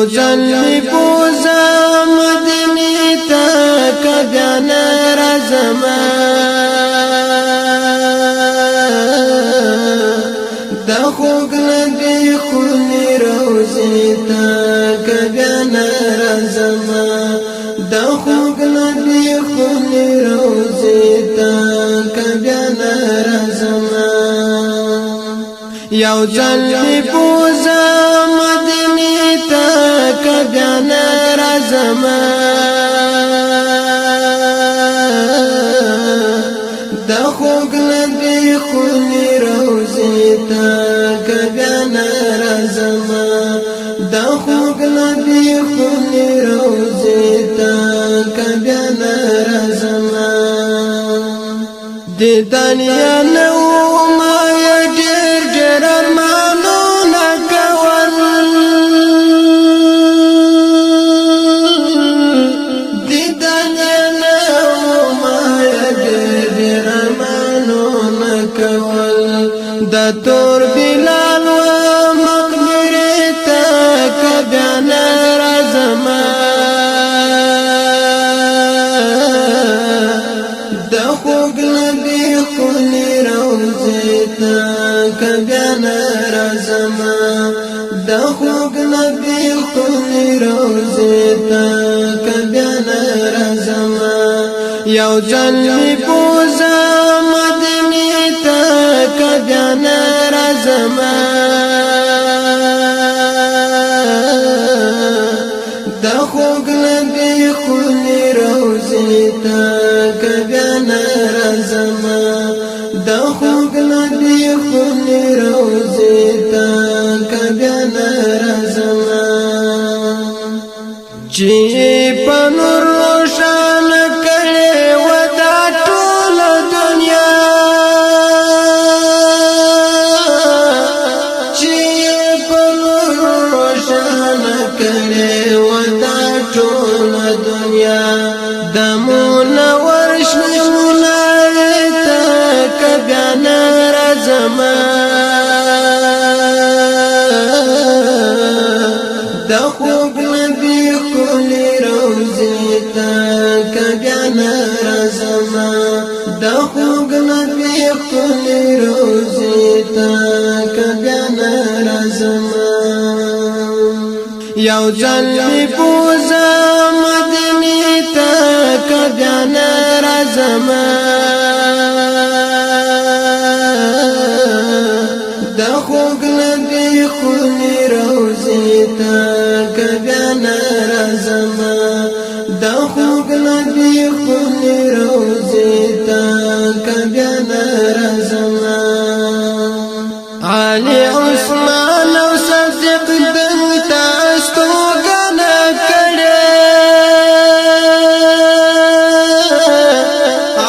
یو ځل می بوزا مدینه ته کبیا نه راځم د خوږ نبی خونی روزي ته کبیا نه راځم د خوږ نبی خونی روزي ته کبیا نه راځم یو ځل می بوزا مدینه ته کبیا نه راځم د خوږ نبی خونی روزي ته کبیا نه راځم د خوږ نبی خونی روزي ته کبیا نه راځم د دنیا نو ما ډېر ارمانونه کول د دنیا نو ما ډېر ارمانونه کول د تور بلال و مقبره ته کبیا نه راځم د خوږ نبی خونی روزي ته کبیا نه راځم د خوږ نبی خونی روزي ته کبیا نه راځم یو ځل می بوزا مدینه ته کبیا نه راځم د خوږ نبی خونی روزي ته کبیا نه راځم د خوږ نبی خونی روزي ته کبیا نه راځم چې په نور روشن کړي و دا ټول دنیا چې په نور روشن کړي و دا ټول دنیا د منور شمونه ته کبیا نه راځم د خوږ نبی خونی روزي ته کبیا نه راځم د خوږ نبی خونی روزي ته کبیا نه راځم یو ځل می بوزا مدینه ته کبیا نه راځم د خوږ نبی خونی روزي ته کبیا نه راځم د خوږ نبی خونی روزي ته کبیا نه راځم علي عثمان او صدیق دلته استوګنه کړې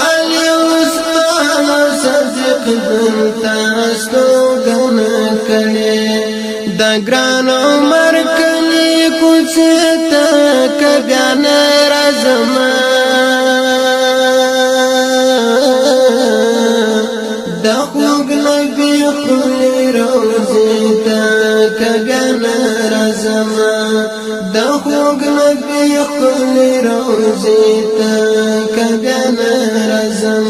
علي عثمان او صدیق دلته استوګنه کړې د ګران عمر کلی کوڅه ته کبیا نه راځم د خوږ نبی خونی روزي ته کبیا نه راځم د خوږ نبی خونی روزي ته کبیا نه راځم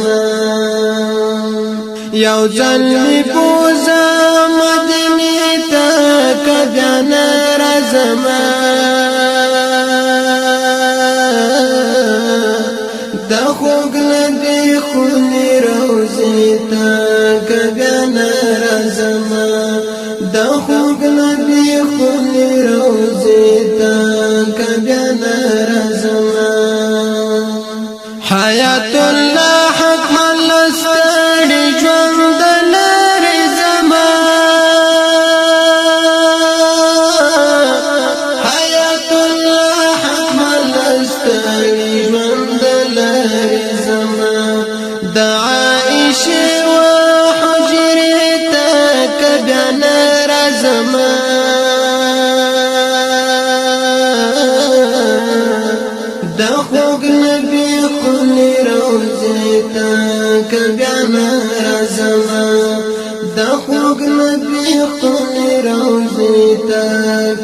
یو ځل می بوزا مدینه ته کبیا نه راځم د خوږ نبی خونی روزي ته کبیا نه راځم د خوږ نبی خونی روزي ته کبیا نه راځم حیات الله حق ملستړي ژوند لري زما حیات الله حق ملستړي ژوند لري زما د عائشه و حجره ته کبیا نه راځم د خوږ نبی خونی روزي ته کبیا نه راځم د خوږ نبی خونی روزي ته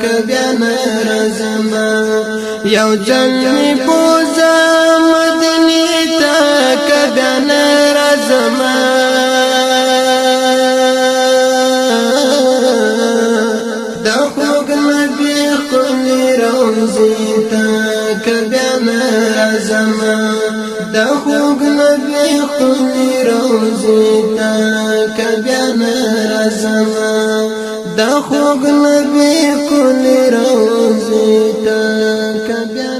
کبیا رزما یو ځل می بوزا مدینه ته کبه رزما د خوږ نبی خپل روزي ته کبه رزما د خوږ نبی خپل روزي ته کبه رزما د خوږ نبی خپل روزي ته کبه